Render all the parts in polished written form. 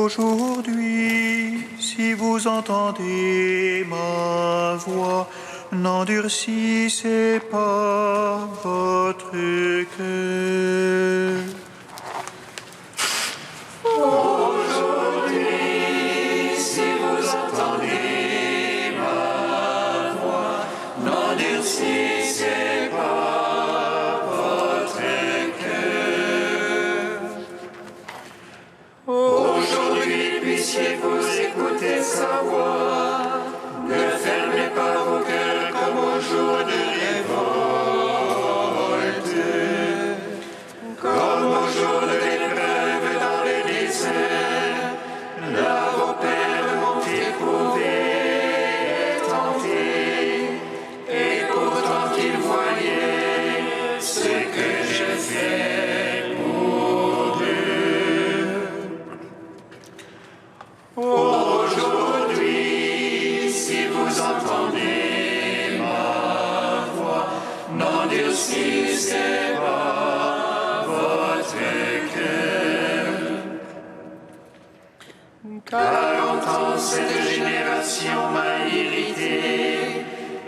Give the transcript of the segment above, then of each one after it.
Aujourd'hui, si vous entendez ma voix, n'endurcissez pas votre cœur. Aujourd'hui, si vous entendez ma voix, n'endurcissez pas votre cœur. Aujourd'hui, puissiez-vous écouter sa voix. Ne fermez pas vos cœurs comme au jour de révolte, comme au jour de l'épreuve dans le désert. Là, vos pères m'ont éprouvé et tenté, et pourtant qu'ils voyaient ce que je fais pour eux. Aujourd'hui, si vous entendez ma voix, n'endurcissez pas votre cœur. 40 ans, cette génération m'a irrité,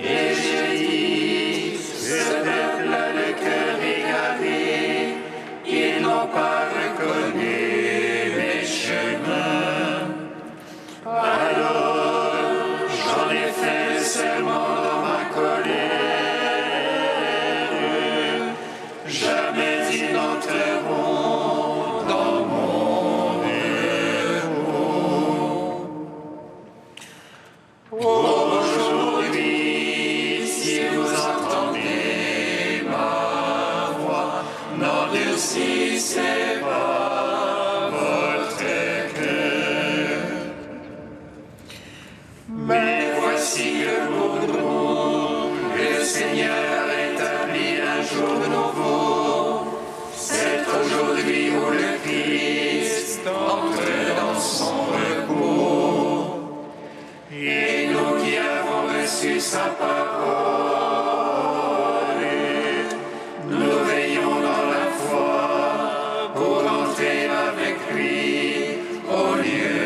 et j'ai dit, ce peuple a le cœur égaré, ils n'ont pas reconnu mes chemins. Alors, j'en ai fait le serment dans ma colère, jamais ils n'entreront dans mon repos. Aujourd'hui, si vous entendez ma voix, n'endurcissez pas votre cœur. Mais voici que pour nous, le Seigneur a rétabli un jour nouveau. C'est aujourd'hui où le Christ entre dans son repos. Et nous qui avons reçu sa parole, nous veillons dans la foi pour entrer avec lui au lieu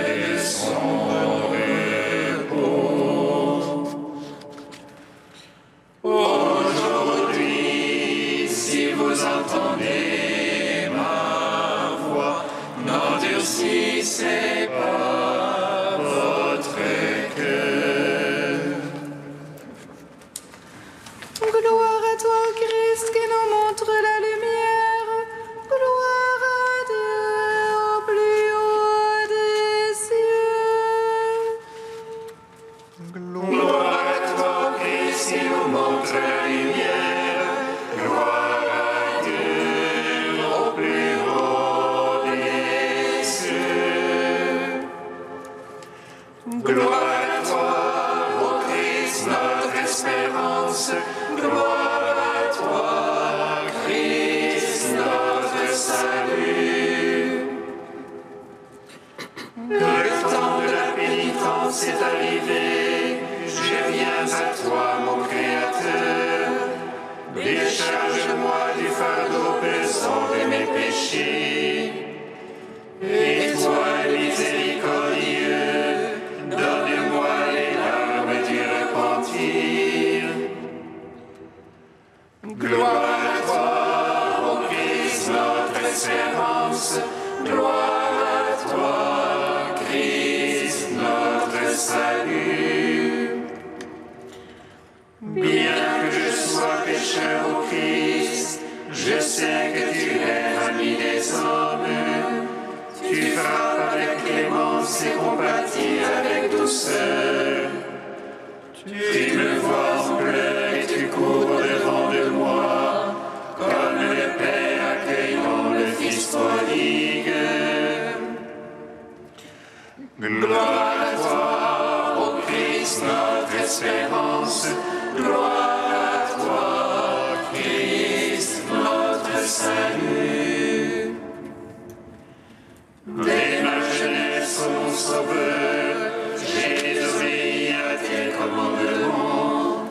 de son repos. Aujourd'hui, si vous entendez ma voix, n'endurcissez pas votre cœur. Gloire à toi, Christ, qui nous montre la lumière. Gloire à Dieu au plus haut des cieux. Gloire à toi, Christ, qui nous montre la lumière. Gloire à Dieu au plus haut des cieux. Gloire à toi, ô Christ, notre espérance. Gloire à toi, Christ, notre salut. Le temps de la pénitence est arrivé. Je viens à toi, mon Créateur. Décharge-moi du fardeau pesant de mes péchés. Et toi, miséricordieux, donne-moi les larmes du repentir. Gloire à toi, ô Christ, notre espérance. Gloire à toi, Christ, notre salut. Bien que je sois pécheur, ô Christ, je sais que tu es ami des hommes. Tu frappes avec clémence et compatis avec douceur. Tu me vois en pleurs et tu cours devant de moi, comme le Père accueillant le Fils prodigue. Gloire à toi, ô Christ, notre espérance. Gloire à toi, Christ, notre salut. Dès ma jeunesse, ô mon Sauveur, j'ai désobéi à tes commandements,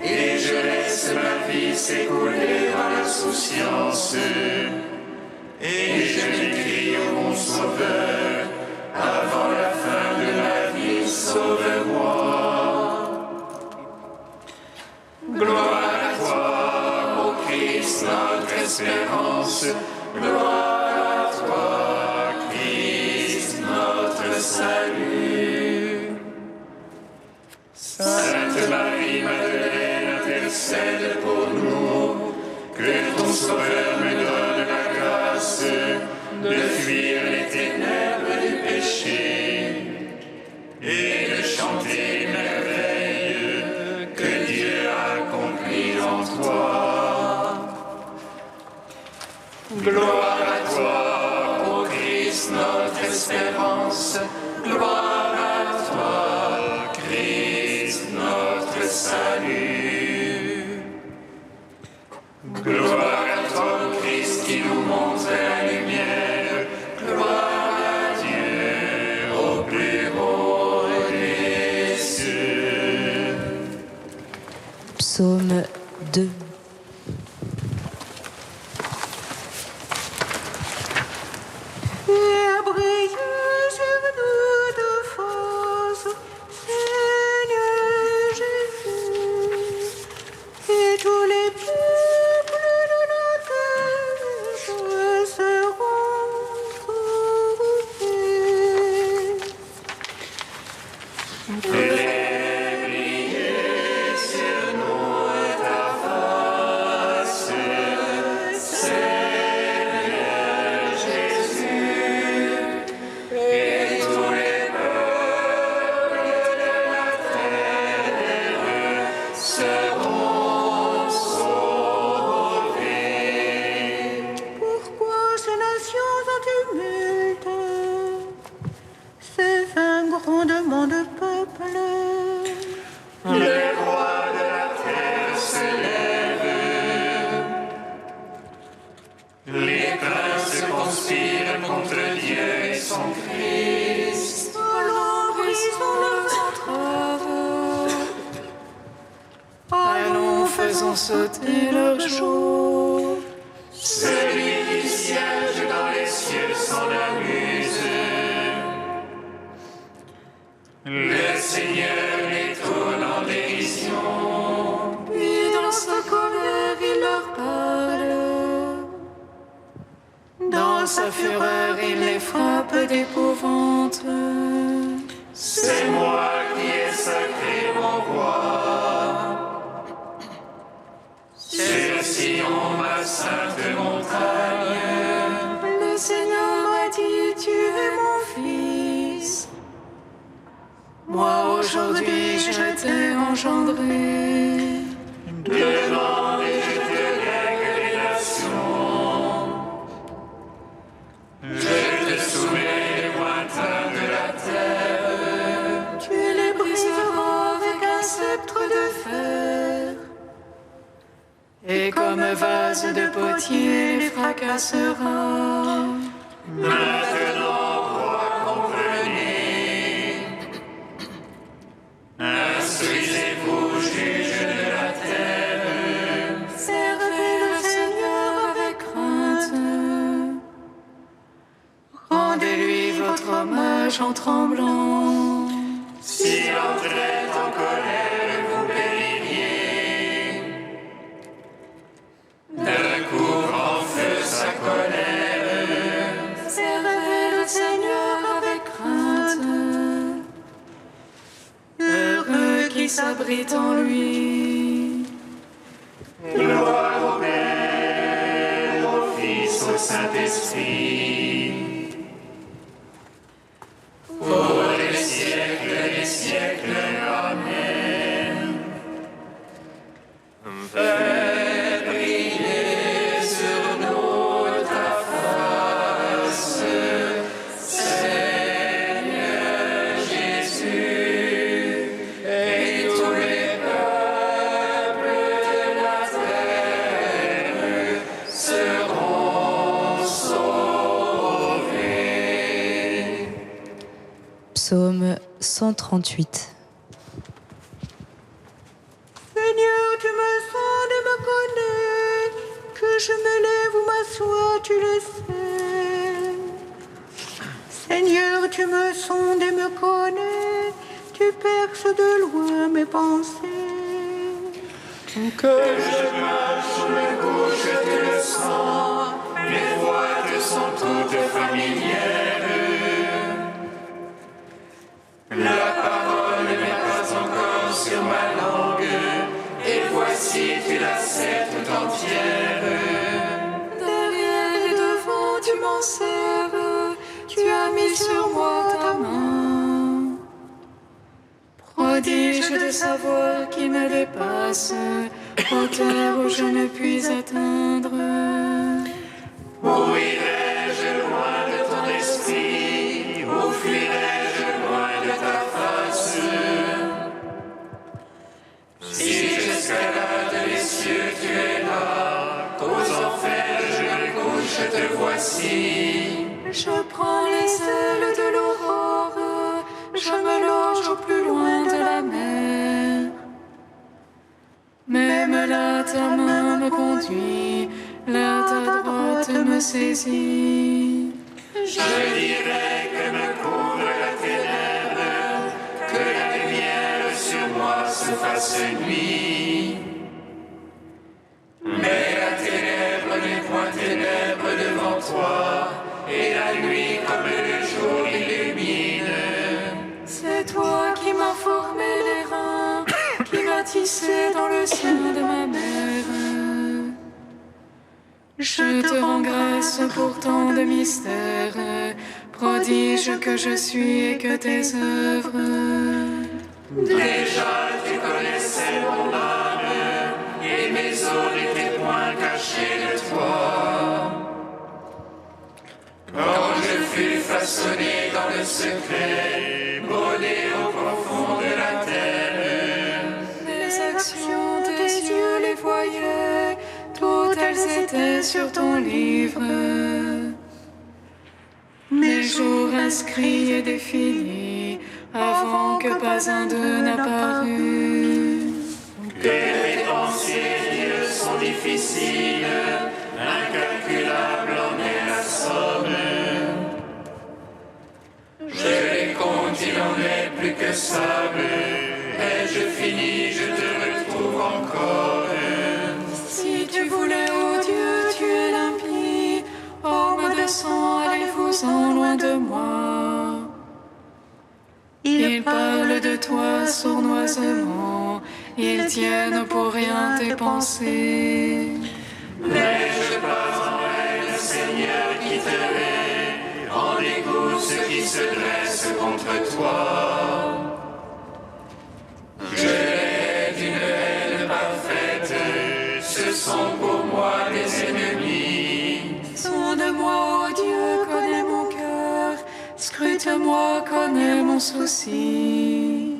et je laisse ma vie s'écouler dans l'insouciance. Et je m'écrie, ô mon Sauveur, espérance. Gloire à toi, Christ, notre salut. Sainte Marie Madeleine, intercède pour nous, que ton Sauveur me donne la grâce de fuir les ténèbres du péché et de chanter les merveilles que Dieu a accomplies en toi. Gloire à toi, ô Christ, notre espérance. Gloire à toi, Christ, notre salut. Gloire à toi, Christ, qui nous montre la lumière. Gloire à Dieu au plus haut des cieux. Psaume 2. Fais briller sur nous de force, Seigneur Jésus, et tous les peuples de la terre seront sauvés. Fais briller sur nous ta face, Seigneur Jésus, et tous les peuples de la terre seront sauvés. Pourquoi ces nations en tumulte, ces un grondement de peuple? Les rois de la terre se lèvent, les princes conspirent contre Dieu et son Christ. Allons, brisons leurs entraves. Allons, faisons sauter leur joug. Celui qui siège dans les cieux s'en amuse. Le Seigneur les tourne en dérision. Puis dans sa colère, il leur parle. Dans sa fureur, il les frappe d'épouvante. C'est moi qui ai sacré mon roi. C'est le Sion, ma sainte montagne. Le Seigneur m'a dit, tu es mon fils. Moi aujourd'hui je t'ai engendré. Demande et je te lègue les nations. Je te soumets les lointains de la terre. Tu les briseras avec un sceptre de fer. Et comme vase de potier les fracassera. Maintenant, roi, comprenez. Instruisez-vous, juges de la terre. Servez le Seigneur avec crainte. Rendez-lui votre hommage en tremblant. Si l'entrait en colère, vous péririez. D'un coup, en feu sa colère. Servez le Seigneur avec crainte. Heureux qui s'abrite en lui. Gloire au Père, au Fils, au Saint-Esprit. Pour les siècles des siècles. Amen. Fais briller sur nous ta face, Seigneur Jésus, et tous les peuples de la terre seront sauvés. Psaume 138. Seigneur, tu me sondes et me connais. Que je me lève ou m'assois, tu le sais. Seigneur, tu me sondes et me connais. Tu perces de loin mes pensées. Que je marche sur le gauche de le sang, mes voix te sont toutes familières. La parole n'est pas encore sur ma langue, et voici tu la sais tout entière. Derrière et devant, tu m'en sers, tu as mis sur moi ta main. Prodige de savoir qui me dépasse, hauteur où je ne puis atteindre. Où irai-je loin de ton esprit? Où fuirai-je loin de ta face? Si j'escalade les cieux, tu es là. Qu'aux enfers je me couche, te voici. Je prends les ailes de l'aurore, je me loge au plus loin de la mer. Même là ta main me conduit, là ta droite me saisit. Je dirais que me couvre la ténèbre, que la lumière sur moi se fasse nuit. Mais la ténèbre n'est point ténèbre devant toi, et la nuit comme le jour illumine. C'est toi qui m'as formé les reins, qui m'as tissé dans le sein de ma mère. Je te rends grâce pour tant de mystères, prodige que je suis et que tes œuvres. Déjà tu connaissais mon âme, et mes os n'étaient point cachés de toi. Quand je fus façonné dans le secret, brodé au profond de la terre, Les actions, tes yeux les voyaient, toutes elles étaient sur ton livre. Mes jours inscrits et définis, avant que pas un d'eux n'apparût. les pensées, Dieu, sont difficiles, incalculables en est la somme. Je les compte, il en est plus que sable, et je finis, je te retrouve encore. Si tu voulais, ô Dieu, tu es limpide, homme de sang, allez-vous-en loin de moi. Ils parlent de toi sournoisement, ils tiennent pour rien tes pensées. N'ai-je pas en haine, Seigneur, qui te hait, en dégoût ceux qui se dressent contre toi? Je hais d'une haine parfaite, ce sont pour moi des ennemis. Sonde-moi, ô Dieu, connais mon cœur, scrute-moi, connais mon souci.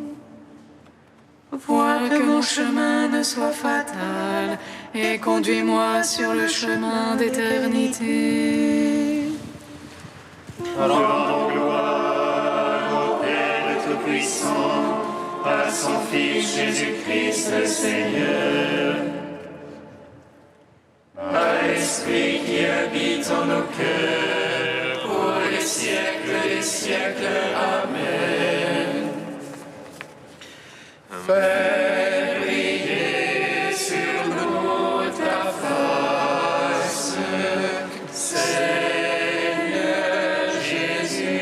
Vois que mon chemin ne soit fatal, et conduis-moi sur le chemin d'éternité. Rends gloire au Père Tout-Puissant, à son Fils Jésus-Christ le Seigneur, à l'Esprit qui habite en nos cœurs, pour les siècles des siècles. Amen. Fais briller sur nous ta face, Seigneur Jésus,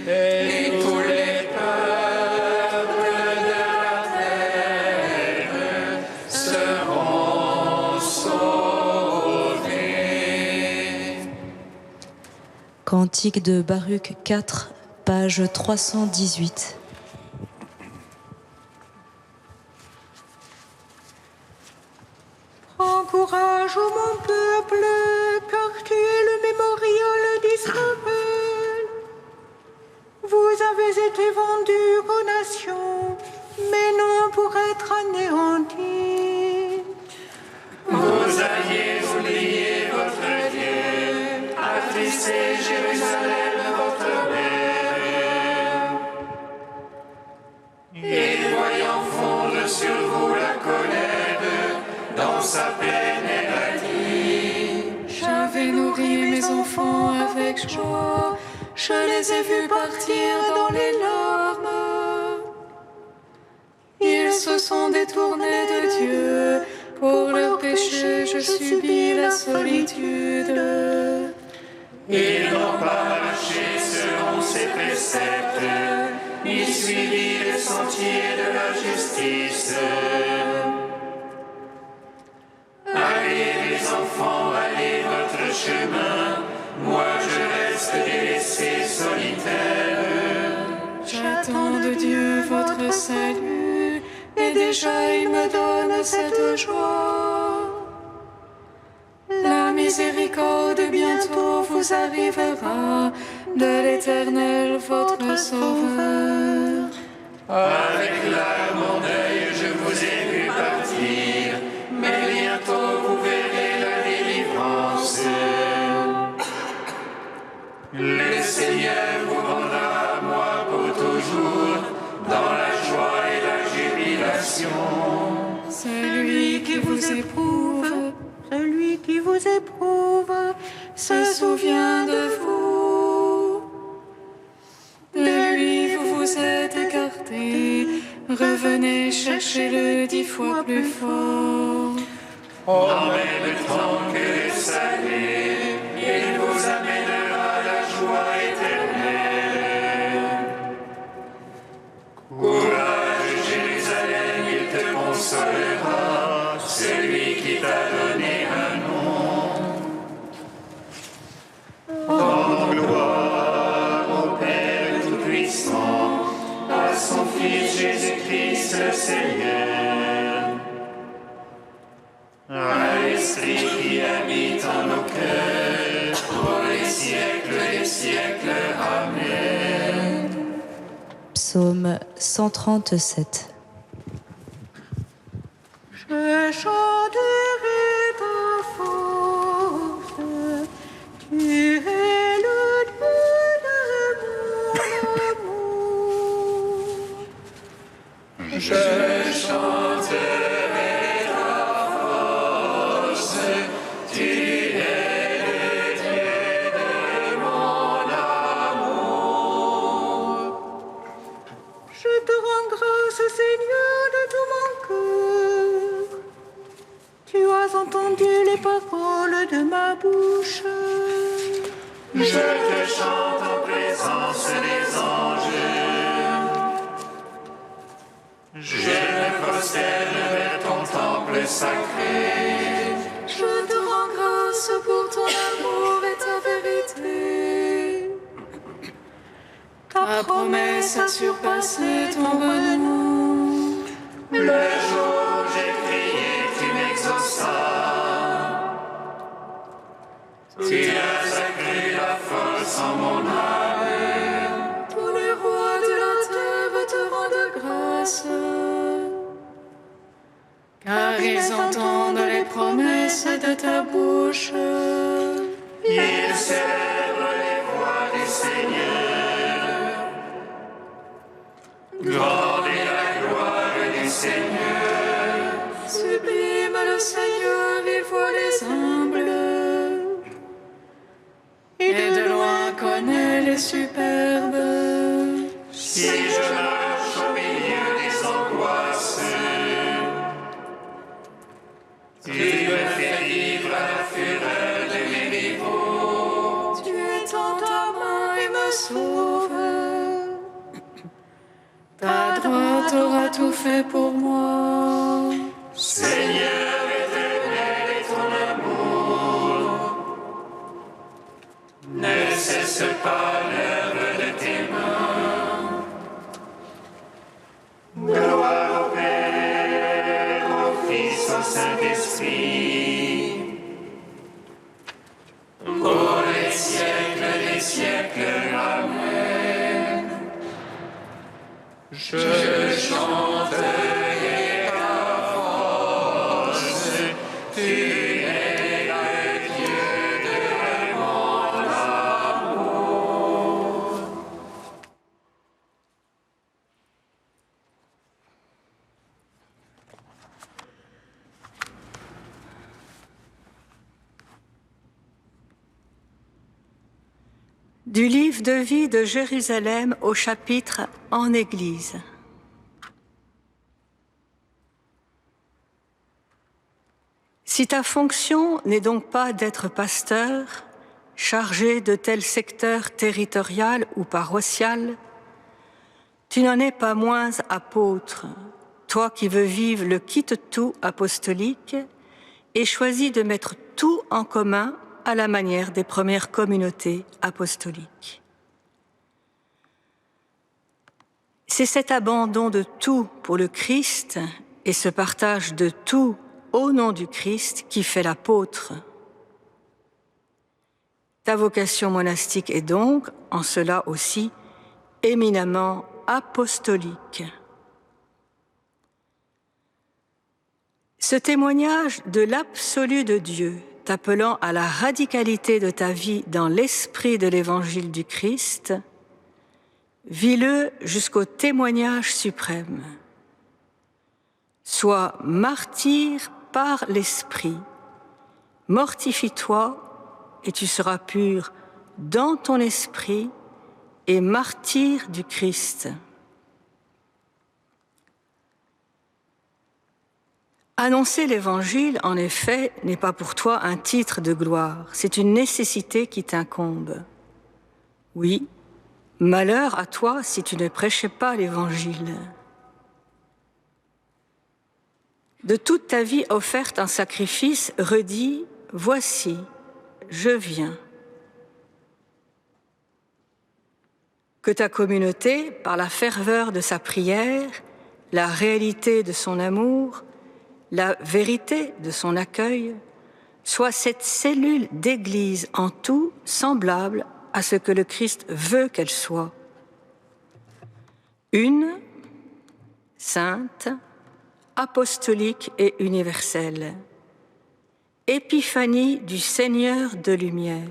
et tous les peuples de la terre seront sauvés. Cantique de Baruch 4, page 318. Prends courage, ô mon peuple, car tu es le mémorial d'Israël. Vous avez été vendus aux nations, mais non pour être anéantis. Vous aviez oublié votre Dieu, attristé Jérusalem, votre mère. Et voyant fondre sur vous la colère, dans sa peine elle a dit: J'avais nourri mes enfants avec joie, je les ai vus partir dans les larmes. Ils se sont détournés de Dieu. Dieu, pour leurs péchés je subis la solitude. Ils n'ont pas marché selon ses préceptes, ni suivi le sentier de la justice. Allez les enfants, allez votre chemin, moi je reste délaissé solitaire. J'attends de Dieu votre salut, et déjà il me donne cette joie. La miséricorde bientôt vous arrivera, de l'Éternel votre Sauveur. Avec larmes en deuil je vous ai vu partir, mais bientôt vous verrez la délivrance. Le Seigneur vous rendra à moi pour toujours, dans la joie et la jubilation. Celui qui vous éprouve, se souvient de vous. De lui vous vous êtes écartés, revenez chercher-le 10 fois plus fort. En même temps que le salut, il vous amènera la joie éternelle. Courage, Jérusalem, il te consolera, celui qui t'a donné un nom. En gloire au Père Tout-Puissant, à son Fils Jésus-Christ le Seigneur. À l'Esprit qui habite en nos cœurs, pour les siècles des siècles. Amen. Psaume 137. Je chanterai ta force, tu es le Dieu de mon amour. Je chanterai ta force, tu es le Dieu de mon amour. Je te rends grâce, Seigneur, de tout mon cœur. Tu as entendu les paroles de ma bouche. Je te chante en présence des anges. Je me prosterne vers ton temple sacré. Je te rends grâce pour ton amour et ta vérité. Ta promesse a surpassé ton bonheur. Le jour où j'ai crié, tu m'exauças. Tu as accru la force en mon âme. Tous les rois de la terre te rendent grâce, car ils entendent les promesses de ta bouche. Ils célèbrent les voies du Seigneur. Grande est la gloire du Seigneur. Sublime le Seigneur, il voit les humbles, et de loin connaît les superbes. Si je marche au milieu des angoisses, tu me fais vivre à la fureur de mes rivaux. Tu étends ta main et me sauves. Ta droite aura tout fait pour moi. Seigneur éternel et ton amour ne cesse pas l'œuvre de tes mains. Gloire au Père, au Fils, au Saint-Esprit, pour les siècles des siècles. Amen. Je chanterai ta force, tu es le Dieu de mon amour. Du livre de vie de Jérusalem au chapitre en Église. Si ta fonction n'est donc pas d'être pasteur, chargé de tel secteur territorial ou paroissial, tu n'en es pas moins apôtre, toi qui veux vivre le quitte-tout apostolique et choisis de mettre tout en commun à la manière des premières communautés apostoliques. C'est cet abandon de tout pour le Christ et ce partage de tout au nom du Christ qui fait l'apôtre. Ta vocation monastique est donc, en cela aussi, éminemment apostolique. Ce témoignage de l'absolu de Dieu, t'appelant à la radicalité de ta vie dans l'esprit de l'évangile du Christ, vis-le jusqu'au témoignage suprême. Sois martyr par l'esprit, mortifie-toi et tu seras pur dans ton esprit et martyr du Christ. Annoncer l'Évangile, en effet, n'est pas pour toi un titre de gloire, c'est une nécessité qui t'incombe. Oui, malheur à toi si tu ne prêchais pas l'Évangile. De toute ta vie offerte en sacrifice, redis, voici, je viens. Que ta communauté, par la ferveur de sa prière, la réalité de son amour, la vérité de son accueil, soit cette cellule d'Église en tout semblable à ce que le Christ veut qu'elle soit. Une, sainte, apostolique et universelle, épiphanie du Seigneur de lumière.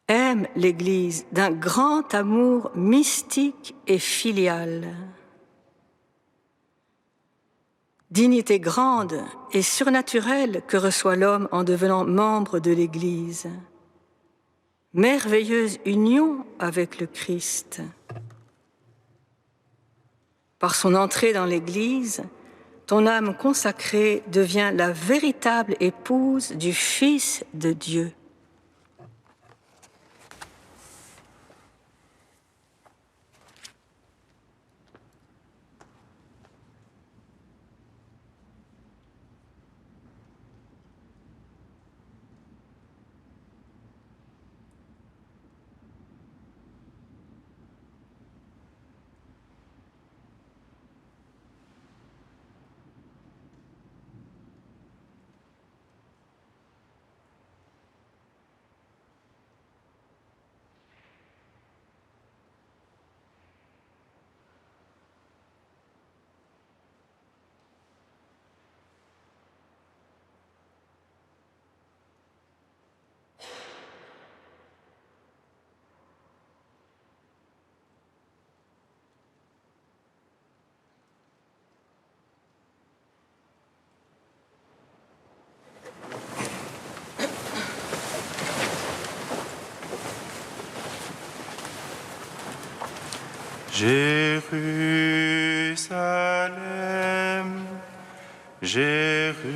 Aime l'Église d'un grand amour mystique et filial. Dignité grande et surnaturelle que reçoit l'homme en devenant membre de l'Église. Merveilleuse union avec le Christ. Par son entrée dans l'Église, ton âme consacrée devient la véritable épouse du Fils de Dieu. Jérusalem, Jérusalem,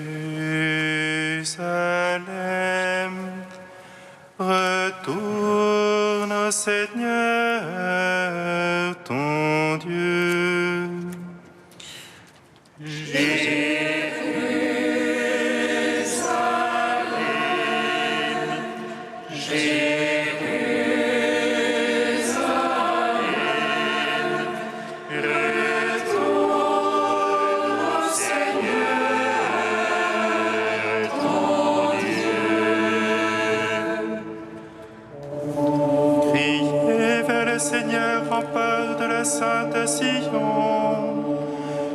retourne au Seigneur ton Dieu. Rempart de la Sainte Sion,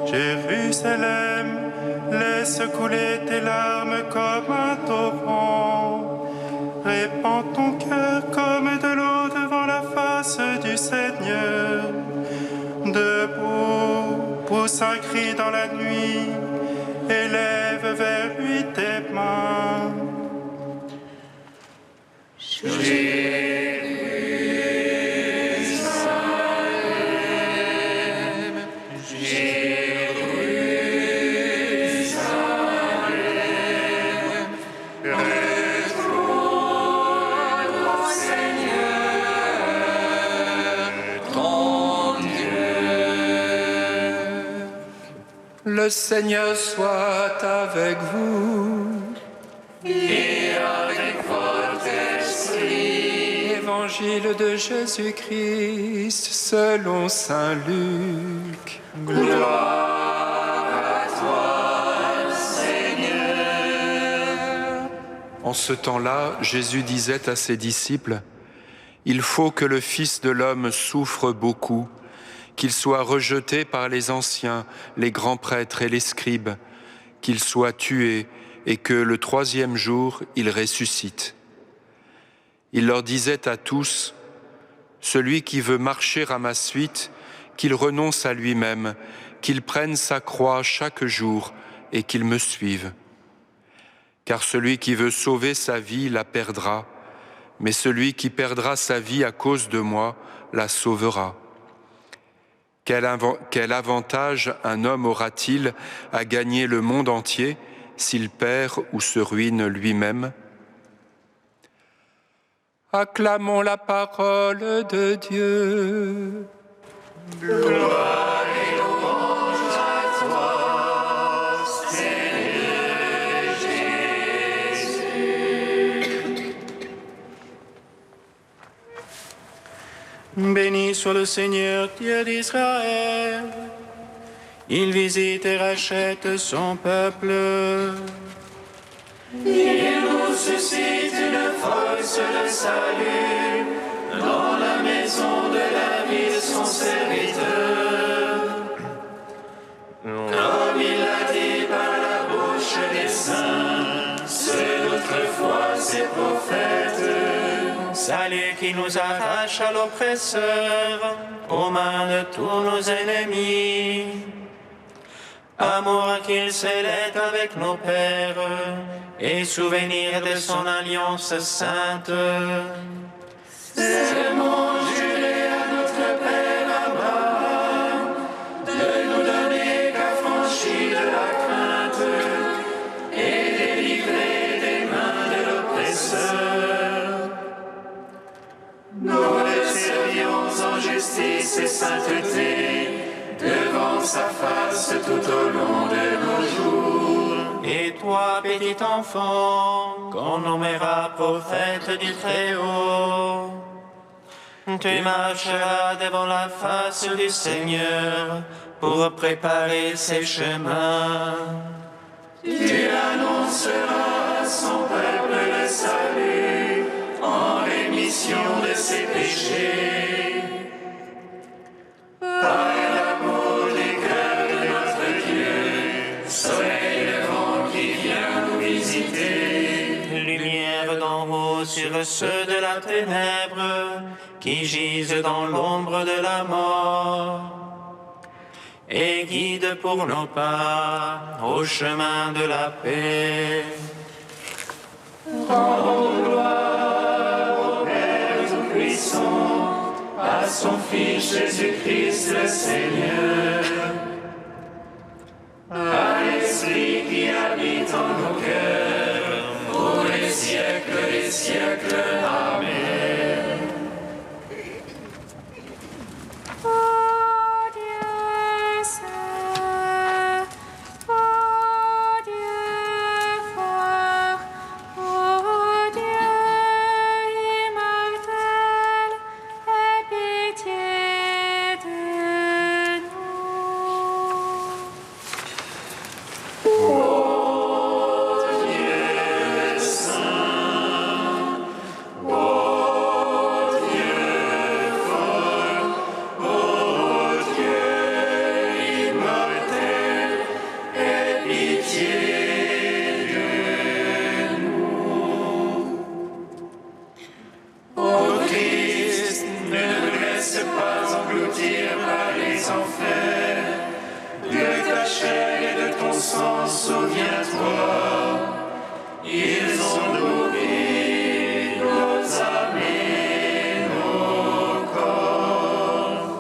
Jérusalem, laisse couler tes larmes comme un torrent. Répands ton cœur comme de l'eau devant la face du Seigneur. Debout, pousse un cri dans la nuit, élève vers lui tes mains. Le Seigneur soit avec vous. Et avec votre esprit. Évangile de Jésus-Christ selon saint Luc. Gloire à toi, Seigneur. En ce temps-là, Jésus disait à ses disciples, « Il faut que le Fils de l'homme souffre beaucoup, qu'il soit rejeté par les anciens, les grands prêtres et les scribes, qu'il soit tué et que le troisième jour, il ressuscite. » Il leur disait à tous, « Celui qui veut marcher à ma suite, qu'il renonce à lui-même, qu'il prenne sa croix chaque jour et qu'il me suive. Car celui qui veut sauver sa vie la perdra, mais celui qui perdra sa vie à cause de moi la sauvera. Quel avantage un homme aura-t-il à gagner le monde entier s'il perd ou se ruine lui-même ? Acclamons la parole de Dieu. Gloire et louange à toi, Seigneur Jésus. Béni soit le Seigneur, Dieu d'Israël. Il visite et rachète son peuple. Il nous suscite une force de salut dans la maison de la vie de son serviteur. Comme il l'a dit par la bouche des saints, ceux d'autrefois ses prophètes. Salut qui nous arrache à l'oppresseur, aux mains de tous nos ennemis. Amour qu'il scellait avec nos pères, et souvenir de son alliance sainte. Serment juré à notre Père Abraham, de nous donner qu'affranchis de la crainte, et délivrer des mains de l'oppresseur. Nous le servions en justice et sainteté, devant sa face tout au long de nos jours. Et toi, petit enfant, qu'on nommera prophète du Très-Haut, tu marcheras devant la face du Seigneur pour préparer ses chemins. Tu annonceras à son peuple le salut en rémission de ses péchés. Par l'amour du cœur de notre Dieu, soleil levant qui vient nous visiter. Lumière d'en haut sur ceux de la ténèbre qui gisent dans l'ombre de la mort. Et guide pour nos pas au chemin de la paix. Rendons gloire au Père Tout-Puissant, à son Fils Jésus-Christ le Seigneur, à l'Esprit qui habite en nos cœurs, pour les siècles des siècles. Amen. Oh Dieu saint, oh Dieu fort, oh Dieu immortel, aie pitié de nous. Ô Christ, ne nous laisse pas engloutir par les enfers. De ta chair et de ton sang, souviens-toi. Ils ont nourri nos âmes et nos corps.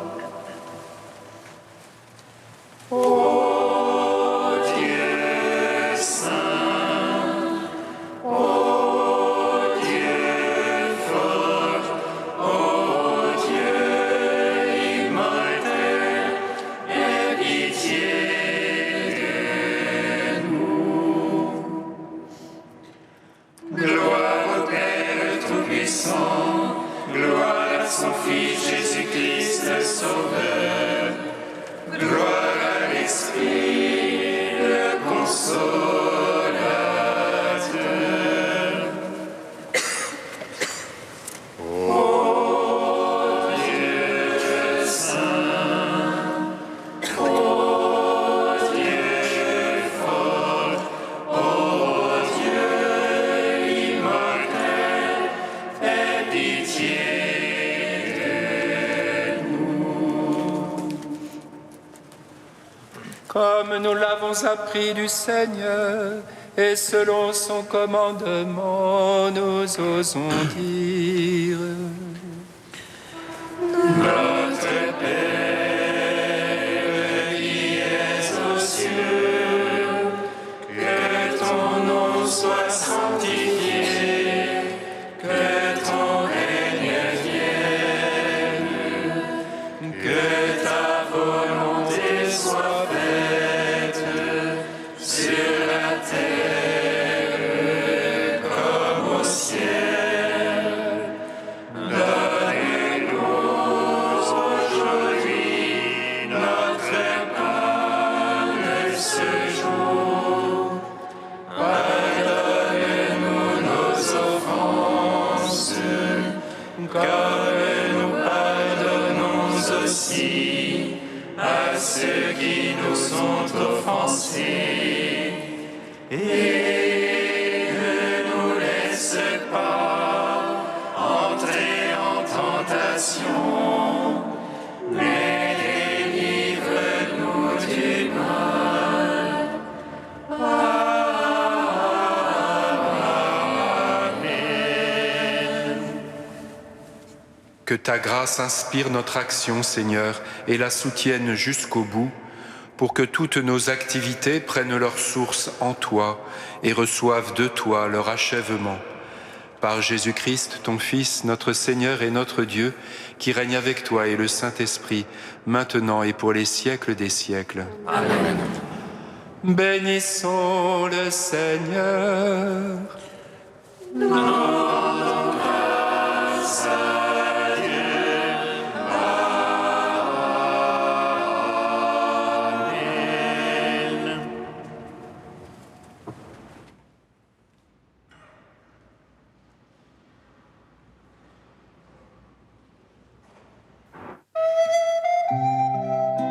Ô Dieu saint, ô Dieu fort, ô Dieu immortel, aie pitié de Comme nous l'avons appris du Seigneur, et selon son commandement, nous osons dire: Notre Père, qui es aux cieux, que ton nom soit sanctifié, que ton règne vienne, que ta volonté soit faite sur la terre comme au ciel. Donne-nous aujourd'hui notre pain de ce jour. Pardonne-nous nos offenses, comme nous pardonnons aussi à ceux qui nous sont offensés. Et ne nous laisse pas entrer en tentation, mais délivre-nous du mal. Amen. Que ta grâce inspire notre action, Seigneur, et la soutienne jusqu'au bout, pour que toutes nos activités prennent leur source en toi et reçoivent de toi leur achèvement. Par Jésus-Christ, ton Fils, notre Seigneur et notre Dieu, qui règne avec toi et le Saint-Esprit, maintenant et pour les siècles des siècles. Amen. Bénissons le Seigneur. Nous rendons grâce à Dieu. Amen.